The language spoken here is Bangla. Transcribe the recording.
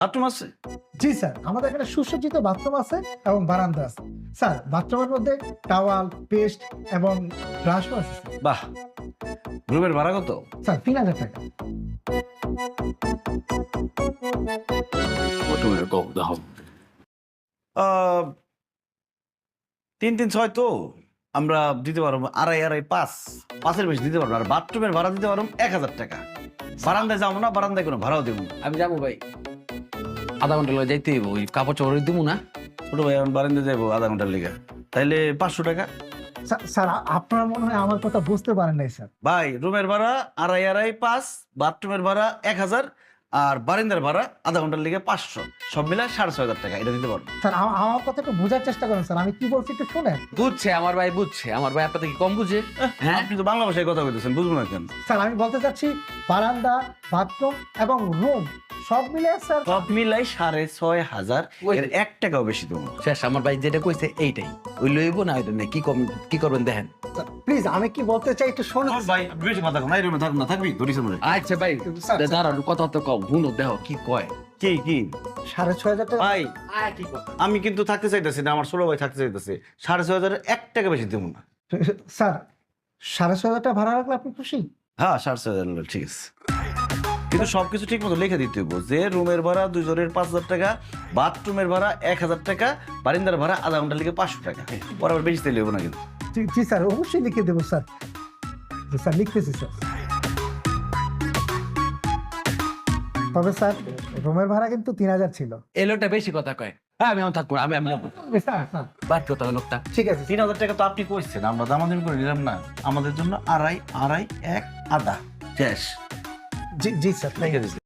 বাথরুম আছে? জি স্যার, আমাদের এখানে সুসজ্জিত বাথরুম আছে এবং বারান্দা আছে। স্যার, বাথরুমের মধ্যে টাওয়াল, পেস্ট এবং ব্রাশও আছে স্যার। বাহ, রুমের ভাড়া কত? স্যার 3000 টাকা। আহ, 3-3-6 তো আমরা দিতে পারবো, 2.5-2.5-5, 5-এর বেশি দিতে পারবো না। আর বাথরুমের ভাড়া দিতে পারবো 1000 টাকা। বারান্দায় যাবো না, বারান্দায় কোনো ভাড়াও দেবো না। আমি যাবো ভাই, আধা ঘন্টা লাগে যাইতে হইব, ওই কাপড় চোপড় দিব না। ছোট ভাই এখন বারান্দায় যাবো আধা ঘন্টার লেগে, তাইলে 500 টাকা। স্যার, আপনার মনে হয় আমার কথা বুঝতে পারেন নাই স্যার। ভাই, রুমের ভাড়া 2.5-2.5-5, বাথরুমের ভাড়া 1000, আর বারান্দার ভাড়া আধা ঘন্টার লেগে 500, সব মিলে 6500 টাকা। এটা দিতে পারবো। স্যার, আমার কথা একটু বোঝার চেষ্টা করেন স্যার, আমি কি বলছি একটু শুনেন। বুঝছে আমার ভাই, বুঝছে আমার ভাই, আপনাদের কি কম বুঝে? হ্যাঁ, আপনি তো বাংলা ভাষায় কথা বলতেছেন, বুঝবো না কেন? স্যার, আমি বলতে চাচ্ছি বারান্দা, বাথরুম এবং রুম সব মিলে স্যার। সব মিলাই 6500, এর 1 টাকাও বেশি দেবো না। শেষ, আমার ভাই যেটা কইছে এইটাই, ওই লইব না ওইটা নেই। কি করবেন দেখেন। প্লিজ, আমি কি বলতে চাই একটু শুনুন। তোর ভাই বেশি কথা কম, এই রুমে থাকবো না, থাকবি ধরিস মনে। আচ্ছা ভাই, স্যার, দাঁড়ান, কথা তো কম, হুনো দেহ কি কয়। কি 6500 টাকা। ভাই, আমি কিন্তু থাকতে চাইতেছি না, আমার ছোট ভাই থাকতে চাইতেছে। 6500, 1 টাকা বেশি দেবো না। স্যার, 6500 টাকা ভাড়া রাখলে আপনি খুশি? হ্যাঁ, 6500 ঠিক আছে, কিন্তু সবকিছু ঠিক মতো লিখে দিতে হইব যে রুমের ভাড়া 2 জনের 5000 টাকা, বাথরুমের ভাড়া 1000 টাকা, বারিন্দার ভাড়া আধা ঘন্টা লিখে 500 টাকা। পরে আবার বেশি দিলে হইব না কিন্তু। জি স্যার, অবশ্যই লিখে দেবো স্যার। জি স্যার, লিখতেছি স্যার। তবে স্যার, রুমের ভাড়া কিন্তু 3000 ছিল। এই লোকটা বেশি কথা কয়। হ্যাঁ, আমি থাকবো, আমি যাবো। স্যার, স্যার, বাদ কথা লোকটা। ঠিক আছে। 3000 টাকা তো আপনি কইছেন, আমরা দামাদামি করে নিলাম না। আমাদের জন্য 2.5, 2.5, 1 আধা শেষ জি স্যার, লিখে দিচ্ছি।